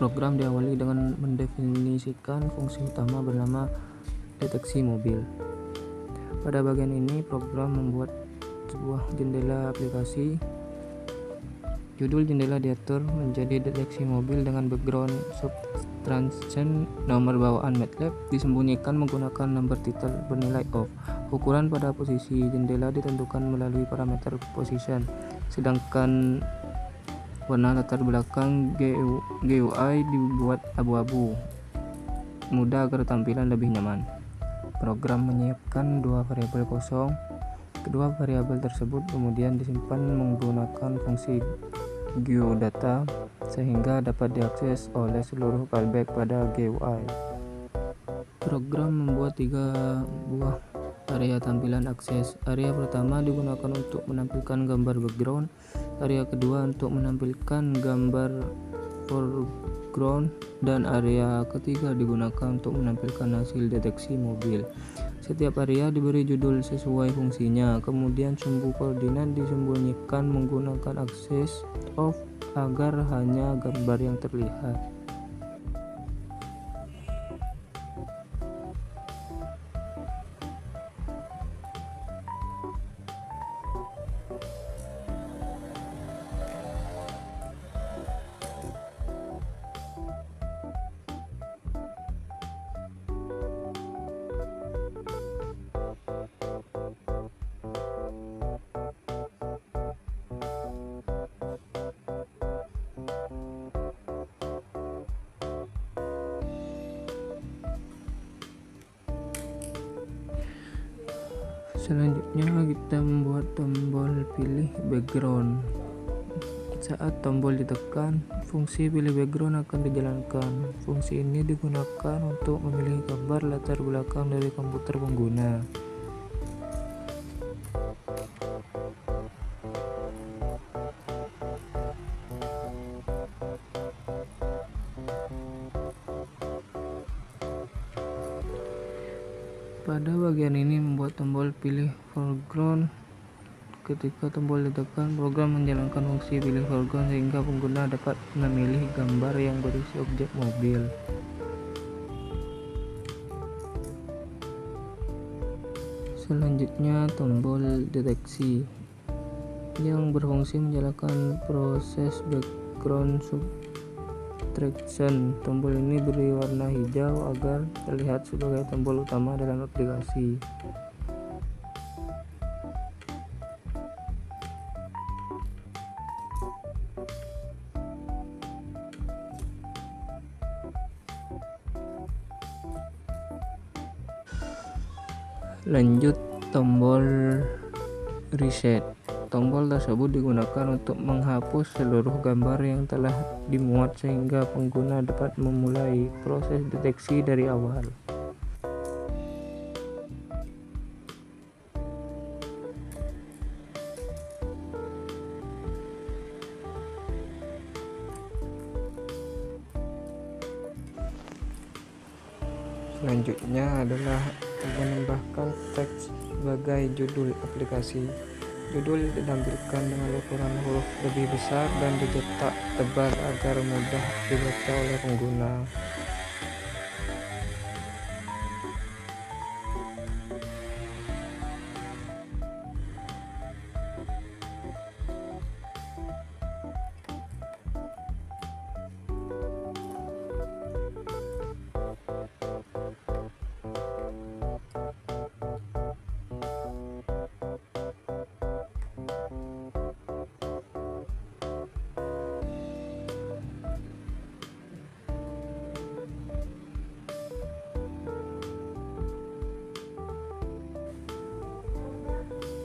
Program diawali dengan mendefinisikan fungsi utama bernama deteksi mobil. Pada bagian ini, program membuat sebuah jendela aplikasi. Judul jendela diatur menjadi deteksi mobil dengan background subtraction. Nomor bawaan MATLAB disembunyikan menggunakan nomor titel bernilai off. Ukuran pada posisi jendela ditentukan melalui parameter position, sedangkan warna latar belakang GUI dibuat abu-abu muda agar tampilan lebih nyaman. Program menyiapkan dua variabel kosong. Kedua variabel tersebut kemudian disimpan menggunakan fungsi geodata sehingga dapat diakses oleh seluruh fallback pada GUI. Program membuat 3 buah area tampilan akses. Area pertama digunakan untuk menampilkan gambar background, area kedua untuk menampilkan gambar foreground, dan area ketiga digunakan untuk menampilkan hasil deteksi mobil. Setiap area diberi judul sesuai fungsinya, kemudian sumbu koordinat disembunyikan menggunakan akses off agar hanya gambar yang terlihat. Selanjutnya kita membuat tombol pilih background. Saat tombol ditekan, fungsi pilih background akan dijalankan. Fungsi ini digunakan untuk memilih gambar latar belakang dari komputer pengguna. Pada bagian ini membuat tombol pilih foreground. Ketika tombol ditekan, program menjalankan fungsi pilih foreground sehingga pengguna dapat memilih gambar yang berisi objek mobil. Selanjutnya tombol deteksi yang berfungsi menjalankan proses background subtraction. Tombol ini beri warna hijau agar terlihat sebagai tombol utama dalam aplikasi. Lanjut tombol reset. Tombol tersebut digunakan untuk menghapus seluruh gambar yang telah dimuat sehingga pengguna dapat memulai proses deteksi dari awal. Selanjutnya adalah menambahkan teks sebagai judul aplikasi. Judul ditampilkan dengan ukuran huruf lebih besar dan dicetak tebal agar mudah dibaca oleh pengguna.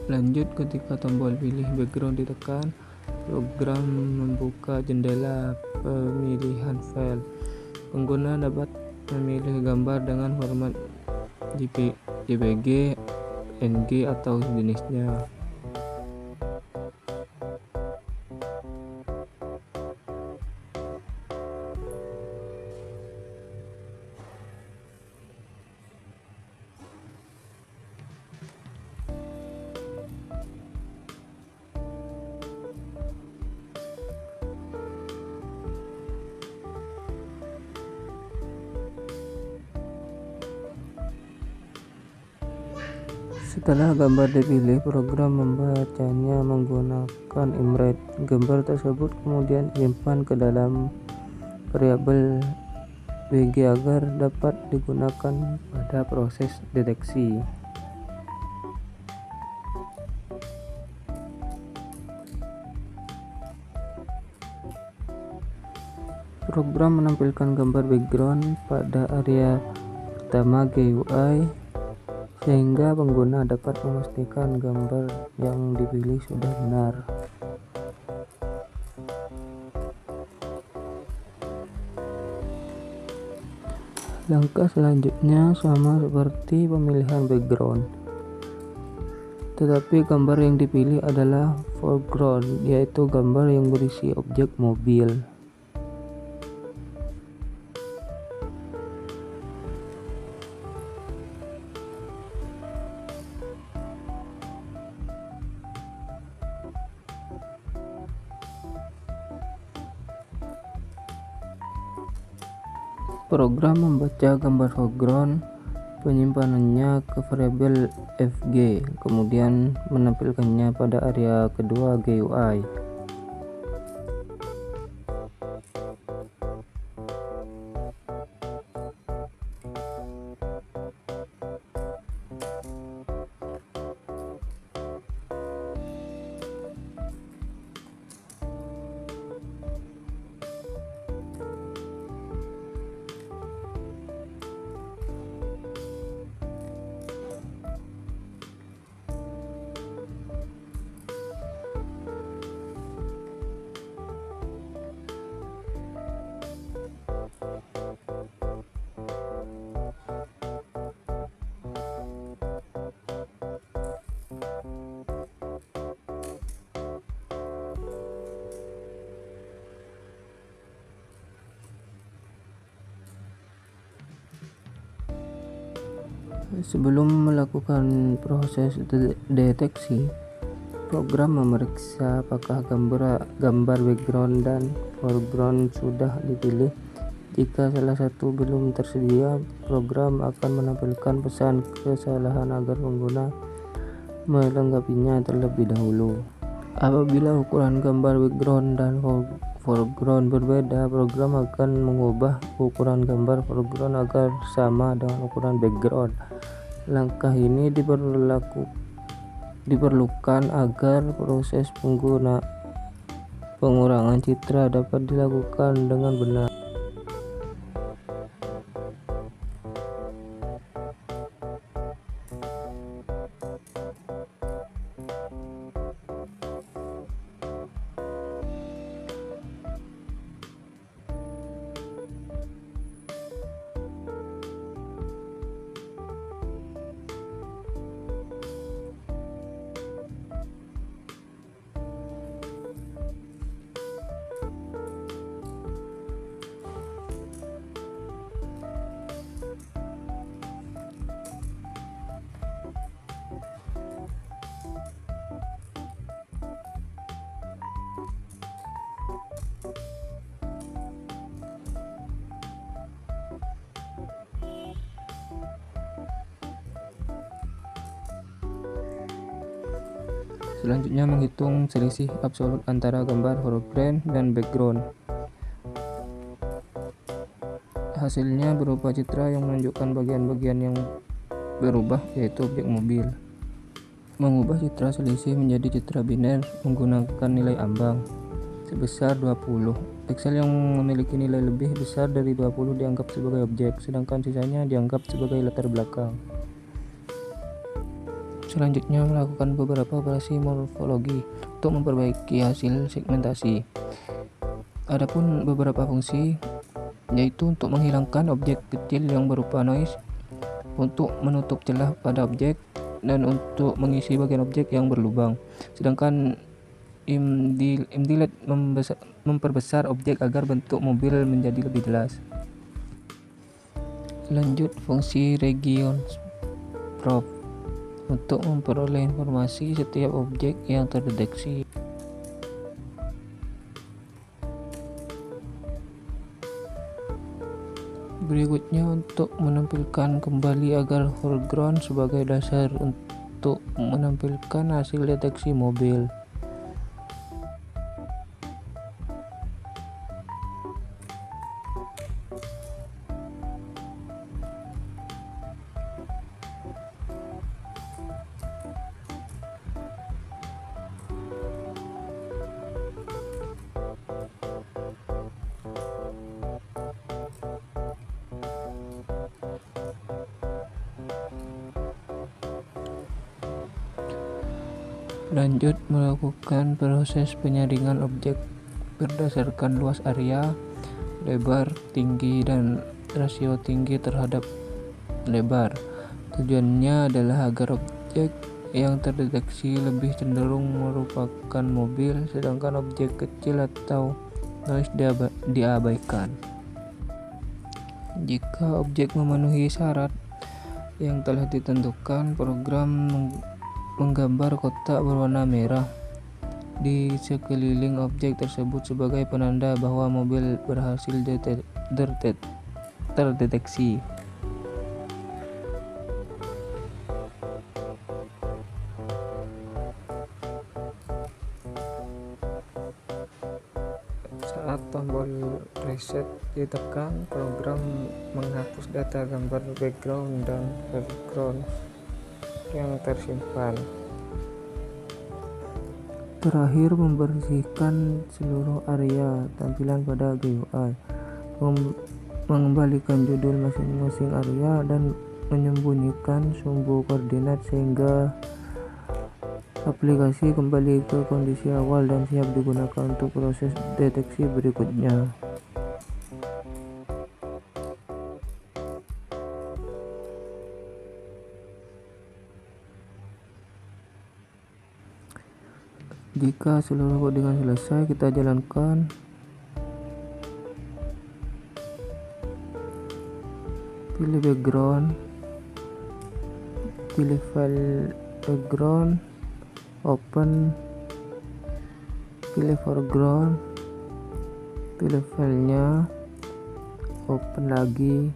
Lanjut, ketika tombol pilih background ditekan, program membuka jendela pemilihan file. Pengguna dapat memilih gambar dengan format JPG, PNG, atau sejenisnya. Setelah gambar dipilih, program membacanya menggunakan image. Gambar tersebut kemudian disimpan ke dalam variabel bg agar dapat digunakan pada proses deteksi. Program menampilkan gambar background pada area pertama GUI sehingga pengguna dapat memastikan gambar yang dipilih sudah benar. Langkah selanjutnya sama seperti pemilihan background, tetapi gambar yang dipilih adalah foreground, yaitu gambar yang berisi objek mobil. Program membaca gambar foreground, penyimpanannya ke variabel fg, kemudian menampilkannya pada area kedua GUI. Sebelum melakukan proses deteksi, program memeriksa apakah gambar background dan foreground sudah dipilih. Jika salah satu belum tersedia, program akan menampilkan pesan kesalahan agar pengguna melengkapinya terlebih dahulu. Apabila ukuran gambar background dan foreground berbeda, program akan mengubah ukuran gambar foreground agar sama dengan ukuran background. Langkah ini diperlukan agar proses pengurangan citra dapat dilakukan dengan benar. Selanjutnya menghitung selisih absolut antara gambar foreground dan background. Hasilnya berupa citra yang menunjukkan bagian-bagian yang berubah, yaitu objek mobil. Mengubah citra selisih menjadi citra biner menggunakan nilai ambang sebesar 20. Piksel yang memiliki nilai lebih besar dari 20 dianggap sebagai objek, sedangkan sisanya dianggap sebagai latar belakang. Selanjutnya melakukan beberapa operasi morfologi untuk memperbaiki hasil segmentasi. Adapun beberapa fungsi, yaitu untuk menghilangkan objek kecil yang berupa noise, untuk menutup celah pada objek, dan untuk mengisi bagian objek yang berlubang. Sedangkan imdelete memperbesar objek agar bentuk mobil menjadi lebih jelas. Lanjut fungsi region probe untuk memperoleh informasi setiap objek yang terdeteksi. Berikutnya untuk menampilkan kembali agar foreground sebagai dasar untuk untuk menampilkan hasil deteksi mobil. Lanjut, melakukan proses penyaringan objek berdasarkan luas area, lebar, tinggi, dan rasio tinggi terhadap lebar. Tujuannya adalah agar objek yang terdeteksi lebih cenderung merupakan mobil, sedangkan objek kecil atau noise diabaikan. Jika objek memenuhi syarat yang telah ditentukan, program menggambar kotak berwarna merah di sekeliling objek tersebut sebagai penanda bahwa mobil berhasil terdeteksi. Saat tombol reset ditekan, program menghapus data gambar background dan foreground yang tersimpan. Terakhir, membersihkan seluruh area tampilan pada GUI, mengembalikan judul masing-masing area, dan menyembunyikan sumbu koordinat sehingga aplikasi kembali ke kondisi awal dan siap digunakan untuk proses deteksi berikutnya. Jika seluruh codingan selesai, kita jalankan. Pilih background, pilih file background, open, pilih foreground, pilih filenya, open lagi,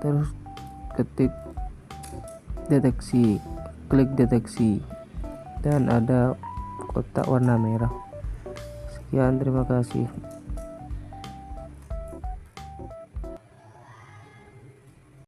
terus ketik deteksi, klik deteksi, dan ada kotak warna merah. Sekian, terima kasih.